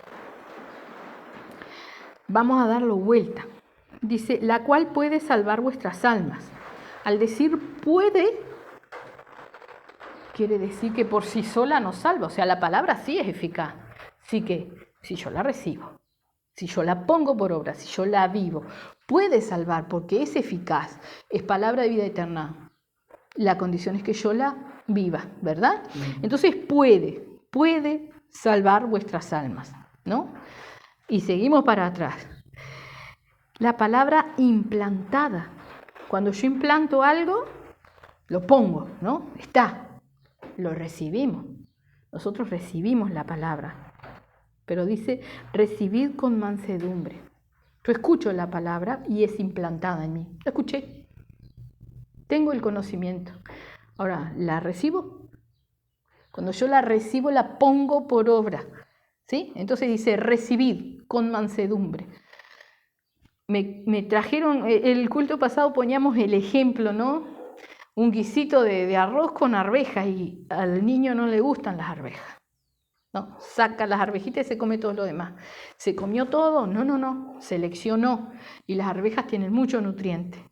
Vamos a darlo vuelta. Dice, la cual puede salvar vuestras almas. Al decir puede, quiere decir que por sí sola nos salva. O sea, la palabra sí es eficaz. Así que, si yo la recibo, si yo la pongo por obra, si yo la vivo, puede salvar porque es eficaz. Es palabra de vida eterna. La condición es que yo la viva, ¿verdad? Entonces puede salvar vuestras almas, ¿no? Y seguimos para atrás. La palabra implantada. Cuando yo implanto algo, lo pongo, ¿no? Está. Lo recibimos. Nosotros recibimos la palabra. Pero dice, recibid con mansedumbre. Yo escucho la palabra y es implantada en mí. La escuché. Tengo el conocimiento. Ahora, ¿la recibo? Cuando yo la recibo, la pongo por obra. ¿Sí? Entonces dice, recibid con mansedumbre. Me trajeron, el culto pasado poníamos el ejemplo, ¿no? Un guisito de arroz con arvejas y al niño no le gustan las arvejas. No, saca las arvejitas y se come todo lo demás. ¿Se comió todo? No. Seleccionó. Y las arvejas tienen mucho nutriente.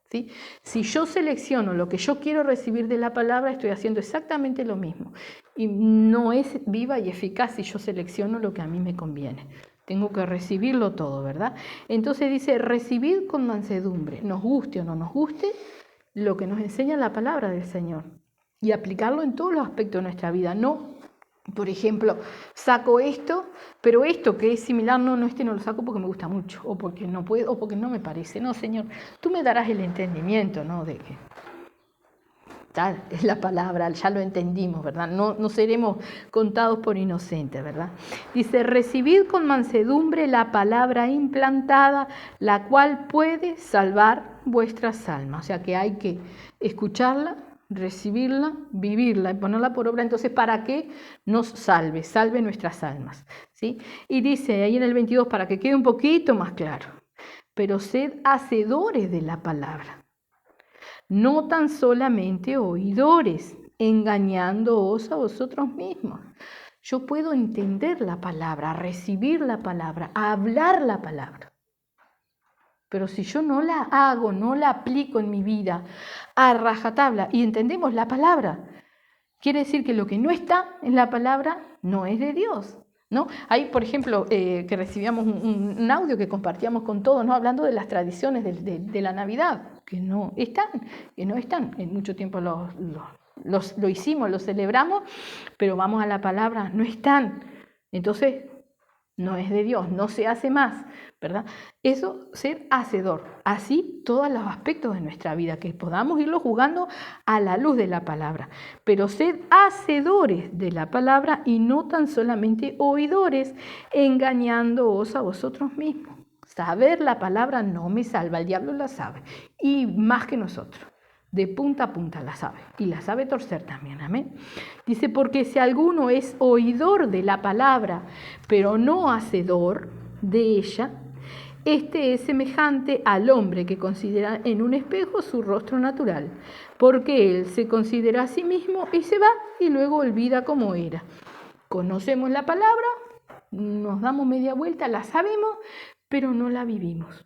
¿Sí? Si yo selecciono lo que yo quiero recibir de la palabra, estoy haciendo exactamente lo mismo. Y no es viva y eficaz si yo selecciono lo que a mí me conviene. Tengo que recibirlo todo, ¿verdad? Entonces dice, recibid con mansedumbre, nos guste o no nos guste, lo que nos enseña la palabra del Señor. Y aplicarlo en todos los aspectos de nuestra vida. No, por ejemplo, saco esto, pero esto que es similar, no lo saco porque me gusta mucho, o porque no puedo, o porque no me parece. No, Señor, tú me darás el entendimiento, ¿no? De que tal es la palabra, ya lo entendimos, ¿verdad? No seremos contados por inocentes, ¿verdad? Dice, recibid con mansedumbre la palabra implantada, la cual puede salvar vuestras almas. O sea que hay que escucharla, recibirla, vivirla y ponerla por obra, entonces para que nos salve nuestras almas, ¿sí? Y dice ahí en el 22, para que quede un poquito más claro, pero sed hacedores de la palabra, no tan solamente oidores, engañándoos a vosotros mismos. Yo puedo entender la palabra, recibir la palabra, hablar la palabra. Pero si yo no la hago, no la aplico en mi vida a rajatabla y entendemos la palabra, quiere decir que lo que no está en la palabra no es de Dios, ¿no? Hay, por ejemplo, que recibíamos un audio que compartíamos con todos, ¿no? Hablando de las tradiciones de la Navidad, que no están. En mucho tiempo lo hicimos, lo celebramos, pero vamos a la palabra, no están. Entonces, no es de Dios, no se hace más, ¿verdad? Eso, ser hacedor. Así todos los aspectos de nuestra vida, que podamos irlo jugando a la luz de la palabra. Pero sed hacedores de la palabra y no tan solamente oidores, engañándoos a vosotros mismos. Saber la palabra no me salva, el diablo la sabe, y más que nosotros. De punta a punta la sabe, y la sabe torcer también, amén. Dice, porque si alguno es oidor de la palabra, pero no hacedor de ella, este es semejante al hombre que considera en un espejo su rostro natural, porque él se considera a sí mismo y se va y luego olvida cómo era. Conocemos la palabra, nos damos media vuelta, la sabemos, pero no la vivimos.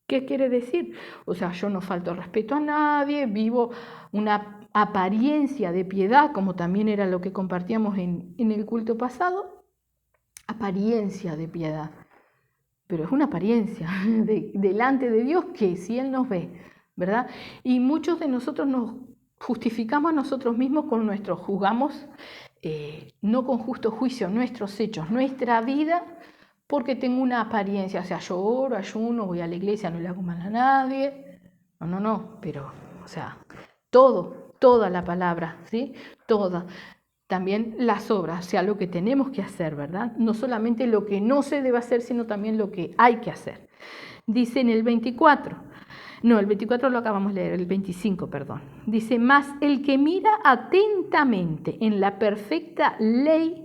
¿Qué quiere decir? O sea, yo no falto respeto a nadie, vivo una apariencia de piedad, como también era lo que compartíamos en el culto pasado, apariencia de piedad. Pero es una apariencia delante de Dios que si Él nos ve, ¿verdad? Y muchos de nosotros nos justificamos a nosotros mismos con nuestros, juzgamos, no con justo juicio, nuestros hechos, nuestra vida, porque tengo una apariencia, o sea, yo oro, ayuno, voy a la iglesia, no le hago mal a nadie. No, pero, o sea, toda la palabra, ¿sí? Toda. También las obras, o sea, lo que tenemos que hacer, ¿verdad? No solamente lo que no se debe hacer, sino también lo que hay que hacer. Dice en el 24, no, el 24 lo acabamos de leer, el 25, perdón. Dice, mas el que mira atentamente en la perfecta ley,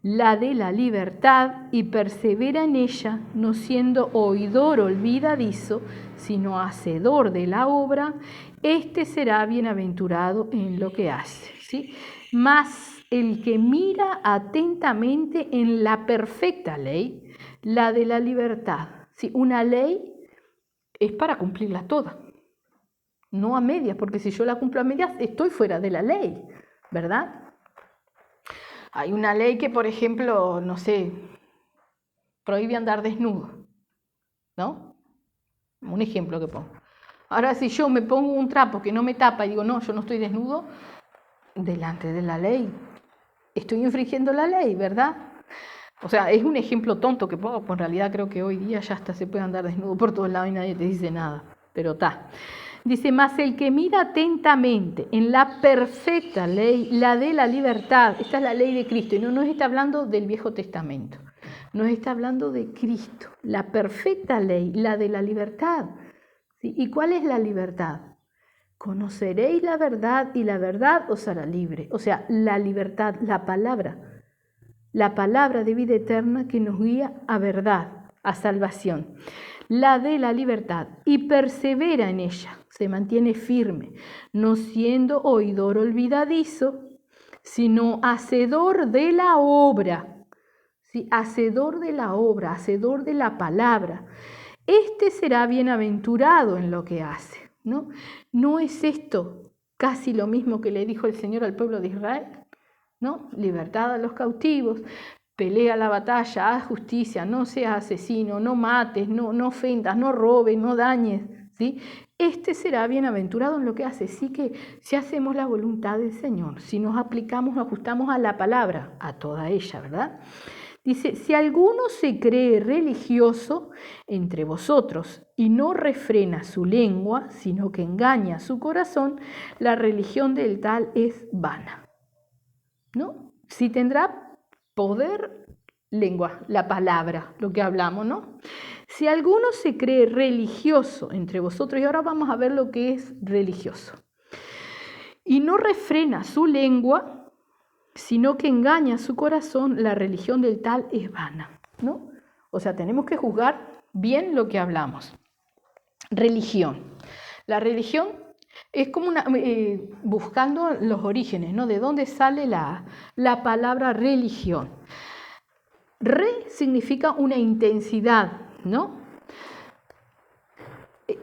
la de la libertad, y persevera en ella, no siendo oidor olvidadizo, sino hacedor de la obra, este será bienaventurado en lo que hace, ¿sí? Mas el que mira atentamente en la perfecta ley, la de la libertad, ¿sí? Una ley es para cumplirla toda, no a medias, porque si yo la cumplo a medias estoy fuera de la ley, ¿verdad? Hay una ley que, por ejemplo, no sé, prohíbe andar desnudo, ¿no? Un ejemplo que pongo. Ahora, si yo me pongo un trapo que no me tapa y digo, no, yo no estoy desnudo, delante de la ley, estoy infringiendo la ley, ¿verdad? O sea, es un ejemplo tonto que pongo, pues en realidad creo que hoy día ya hasta se puede andar desnudo por todos lados y nadie te dice nada, pero está. Dice, mas el que mira atentamente en la perfecta ley, la de la libertad, esta es la ley de Cristo, y no nos está hablando del Viejo Testamento, nos está hablando de Cristo, la perfecta ley, la de la libertad. ¿Sí? ¿Y cuál es la libertad? Conoceréis la verdad y la verdad os hará libre. O sea, la libertad, la palabra de vida eterna que nos guía a verdad, a salvación. La de la libertad, y persevera en ella, se mantiene firme, no siendo oidor olvidadizo, sino hacedor de la obra. ¿Sí? Hacedor de la obra, hacedor de la palabra. Este será bienaventurado en lo que hace, ¿no? ¿No es esto casi lo mismo que le dijo el Señor al pueblo de Israel? ¿No? Libertad a los cautivos, pelea la batalla, haz justicia, no seas asesino, no mates, no ofendas, no robes, no dañes, ¿sí? Este será bienaventurado en lo que hace. Sí que si hacemos la voluntad del Señor, si nos aplicamos, nos ajustamos a la palabra, a toda ella, ¿verdad? Dice, si alguno se cree religioso entre vosotros y no refrena su lengua, sino que engaña su corazón, la religión del tal es vana. ¿No? Si tendrá poder, lengua, la palabra, lo que hablamos, ¿no? Si alguno se cree religioso entre vosotros, y ahora vamos a ver lo que es religioso, y no refrena su lengua, sino que engaña su corazón, la religión del tal es vana, ¿no? O sea, tenemos que juzgar bien lo que hablamos. Religión. La religión es como buscando los orígenes, ¿no? ¿De dónde sale la palabra religión? Re significa una intensidad, ¿no?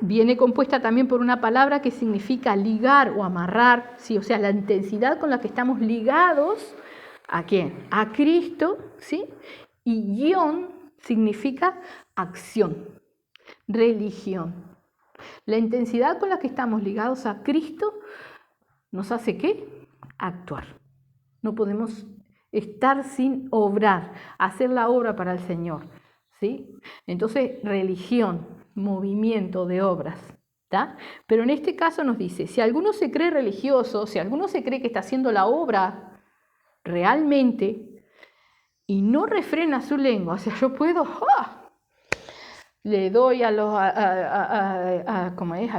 viene compuesta también por una palabra que significa ligar o amarrar, ¿sí? O sea, la intensidad con la que estamos ligados, ¿a quién? A Cristo, ¿sí? Y guión significa acción, religión. La intensidad con la que estamos ligados a Cristo nos hace ¿qué? Actuar. No podemos estar sin obrar, hacer la obra para el Señor, ¿sí? Entonces, religión, movimiento de obras, ¿tá? Pero en este caso nos dice, si alguno se cree religioso, si alguno se cree que está haciendo la obra realmente y no refrena su lengua, o sea, yo puedo, le doy a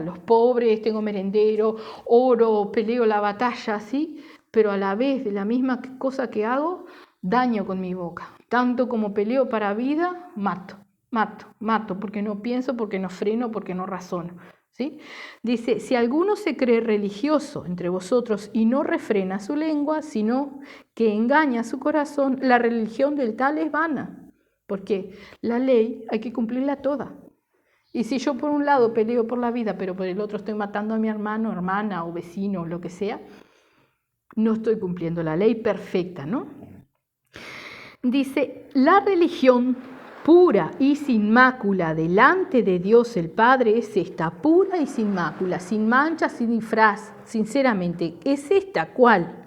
los pobres, tengo merendero, oro, peleo la batalla, ¿sí? Pero a la vez de la misma cosa que hago, daño con mi boca. Tanto como peleo para vida, mato, porque no pienso, porque no freno, porque no razono, ¿sí? Dice, si alguno se cree religioso entre vosotros y no refrena su lengua, sino que engaña su corazón, la religión del tal es vana. Porque la ley hay que cumplirla toda. Y si yo por un lado peleo por la vida, pero por el otro estoy matando a mi hermano, hermana o vecino o lo que sea, no estoy cumpliendo la ley perfecta, ¿no? Dice, la religión pura y sin mácula delante de Dios el Padre es esta, pura y sin mácula, sin mancha, sin disfraz, sinceramente, es esta, ¿cuál?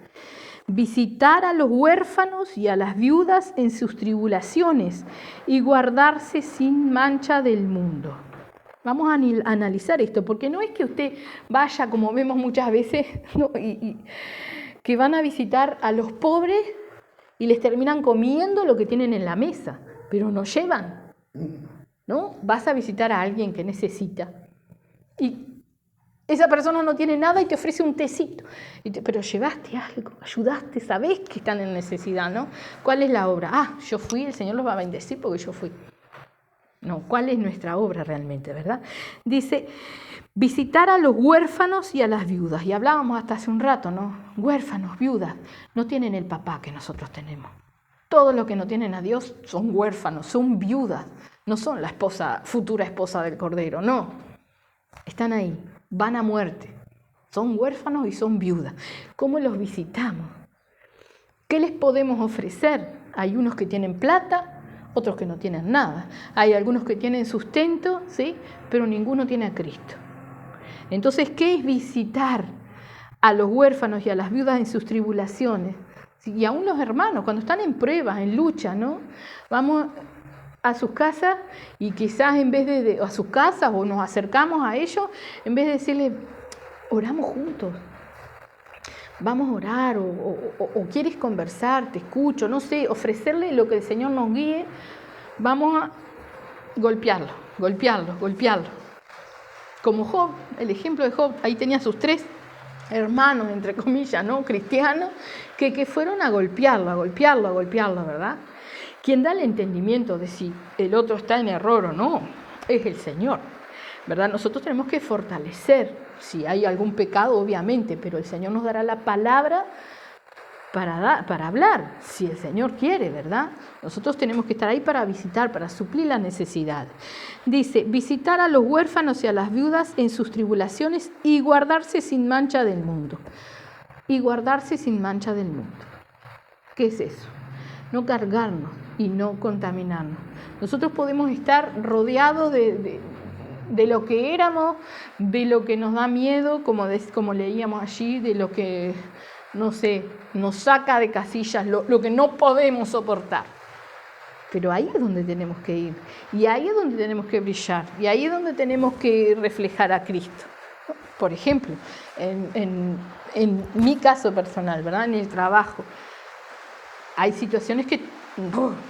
Visitar a los huérfanos y a las viudas en sus tribulaciones y guardarse sin mancha del mundo. Vamos a analizar esto, porque no es que usted vaya, como vemos muchas veces, ¿no? Que van a visitar a los pobres y les terminan comiendo lo que tienen en la mesa, pero no llevan, ¿no? Vas a visitar a alguien que necesita y esa persona no tiene nada y te ofrece un tecito. Pero llevaste algo, ayudaste, sabés que están en necesidad, ¿no? ¿Cuál es la obra? Yo fui, el Señor los va a bendecir porque yo fui. No, ¿cuál es nuestra obra realmente, verdad? Dice, visitar a los huérfanos y a las viudas. Y hablábamos hasta hace un rato, ¿no? Huérfanos, viudas, no tienen el papá que nosotros tenemos. Todos los que no tienen a Dios son huérfanos, son viudas. No son la futura esposa del Cordero, no. Están ahí. Van a muerte, son huérfanos y son viudas. ¿Cómo los visitamos? ¿Qué les podemos ofrecer? Hay unos que tienen plata, otros que no tienen nada. Hay algunos que tienen sustento, ¿sí? Pero ninguno tiene a Cristo. Entonces, ¿qué es visitar a los huérfanos y a las viudas en sus tribulaciones? Y aún los hermanos, cuando están en pruebas, en lucha, ¿no? Vamos a sus casas y quizás en vez de a sus casas o nos acercamos a ellos, en vez de decirle, oramos juntos, vamos a orar o quieres conversar, te escucho, no sé, ofrecerle lo que el Señor nos guíe, vamos a golpearlo. Como Job, el ejemplo de Job, ahí tenía sus 3 hermanos, entre comillas, ¿no? Cristianos, que fueron a golpearlo, ¿verdad? Quien da el entendimiento de si el otro está en error o no es el Señor, ¿verdad? Nosotros tenemos que fortalecer, si hay algún pecado, obviamente, pero el Señor nos dará la palabra para hablar, si el Señor quiere, ¿verdad? Nosotros tenemos que estar ahí para visitar, para suplir las necesidades. Dice, visitar a los huérfanos y a las viudas en sus tribulaciones y guardarse sin mancha del mundo. Y guardarse sin mancha del mundo. ¿Qué es eso? No cargarnos y no contaminarnos. Nosotros podemos estar rodeados de lo que éramos, de lo que nos da miedo, como leíamos allí, de lo que, no sé, nos saca de casillas, lo que no podemos soportar. Pero ahí es donde tenemos que ir, y ahí es donde tenemos que brillar, y ahí es donde tenemos que reflejar a Cristo. Por ejemplo, en mi caso personal, ¿verdad? En el trabajo, hay situaciones que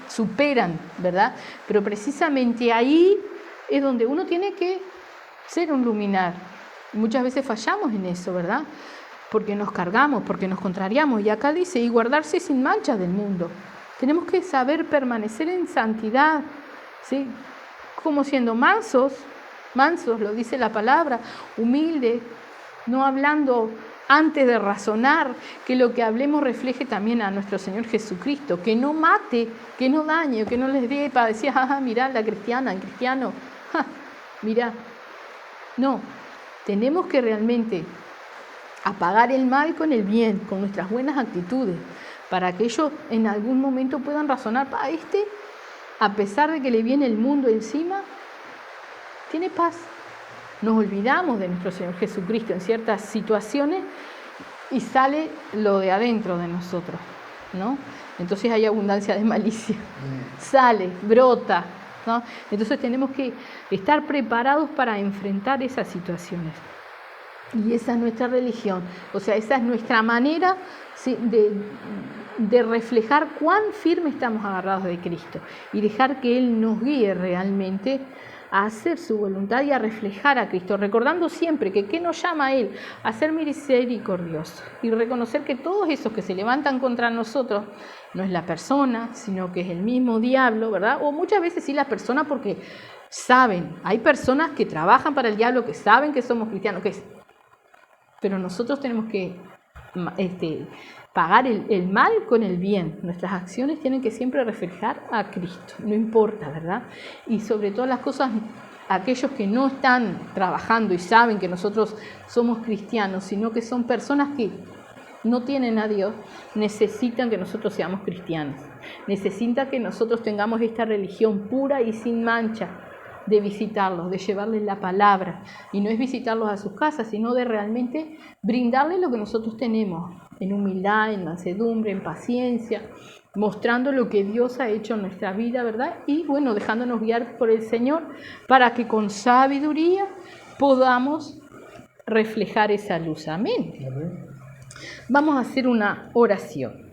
superan, ¿verdad? Pero precisamente ahí es donde uno tiene que ser un luminar. Muchas veces fallamos en eso, ¿verdad? Porque nos cargamos, porque nos contrariamos. Y acá dice, y guardarse sin mancha del mundo. Tenemos que saber permanecer en santidad, ¿sí? Como siendo mansos, lo dice la palabra, humildes, no hablando antes de razonar, que lo que hablemos refleje también a nuestro Señor Jesucristo, que no mate, que no dañe, que no les dé para decir, mirá la cristiana, el cristiano, mirá, No, tenemos que realmente apagar el mal con el bien, con nuestras buenas actitudes, para que ellos en algún momento puedan razonar, a pesar de que le viene el mundo encima, tiene paz. Nos olvidamos de nuestro Señor Jesucristo en ciertas situaciones y sale lo de adentro de nosotros, ¿no? Entonces hay abundancia de malicia. Sale, brota, ¿no? Entonces tenemos que estar preparados para enfrentar esas situaciones. Y esa es nuestra religión, o sea, esa es nuestra manera, ¿sí?, de reflejar cuán firme estamos agarrados de Cristo y dejar que Él nos guíe realmente a hacer su voluntad y a reflejar a Cristo, recordando siempre que ¿qué nos llama a Él? A ser misericordioso y reconocer que todos esos que se levantan contra nosotros no es la persona, sino que es el mismo diablo, ¿verdad? O muchas veces sí la persona porque saben, hay personas que trabajan para el diablo, que saben que somos cristianos, pero nosotros tenemos que pagar el mal con el bien. Nuestras acciones tienen que siempre reflejar a Cristo, no importa, ¿verdad? Y sobre todas las cosas, aquellos que no están trabajando y saben que nosotros somos cristianos, sino que son personas que no tienen a Dios, necesitan que nosotros seamos cristianos. Necesitan que nosotros tengamos esta religión pura y sin mancha, de visitarlos, de llevarles la palabra, y no es visitarlos a sus casas, sino de realmente brindarles lo que nosotros tenemos, en humildad, en mansedumbre, en paciencia, mostrando lo que Dios ha hecho en nuestra vida, ¿verdad? Y bueno, dejándonos guiar por el Señor para que con sabiduría podamos reflejar esa luz. Amén. Vamos a hacer una oración.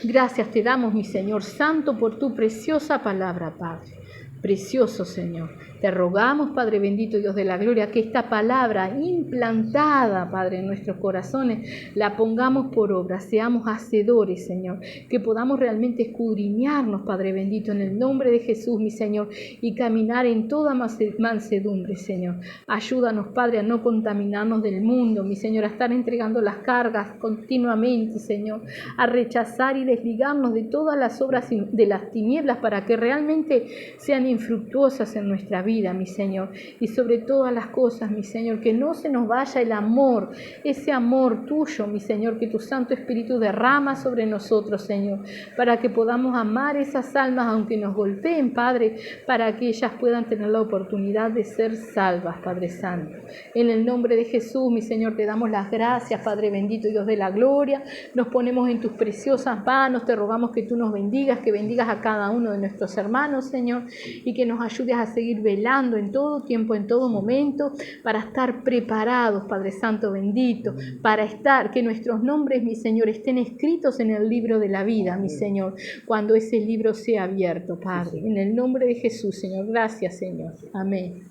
Gracias te damos, mi Señor Santo, por tu preciosa palabra, Padre. Precioso Señor, te rogamos, Padre bendito, Dios de la gloria, que esta palabra implantada, Padre, en nuestros corazones, la pongamos por obra, seamos hacedores, Señor, que podamos realmente escudriñarnos, Padre bendito, en el nombre de Jesús, mi Señor, y caminar en toda mansedumbre, Señor. Ayúdanos, Padre, a no contaminarnos del mundo, mi Señor, a estar entregando las cargas continuamente, Señor, a rechazar y desligarnos de todas las obras de las tinieblas para que realmente sean infructuosas en nuestra vida, mi Señor, y sobre todas las cosas, mi Señor, que no se nos vaya el amor, ese amor tuyo, mi Señor, que tu Santo Espíritu derrama sobre nosotros, Señor, para que podamos amar esas almas aunque nos golpeen, Padre, para que ellas puedan tener la oportunidad de ser salvas, Padre Santo. En el nombre de Jesús, mi Señor, te damos las gracias, Padre bendito, Dios de la gloria, nos ponemos en tus preciosas manos, te rogamos que tú nos bendigas, que bendigas a cada uno de nuestros hermanos, Señor, y que nos ayudes a seguir velando en todo tiempo, en todo momento, para estar preparados, Padre Santo bendito, para estar, que nuestros nombres, mi Señor, estén escritos en el libro de la vida, mi Señor, cuando ese libro sea abierto, Padre. En el nombre de Jesús, Señor. Gracias, Señor. Amén.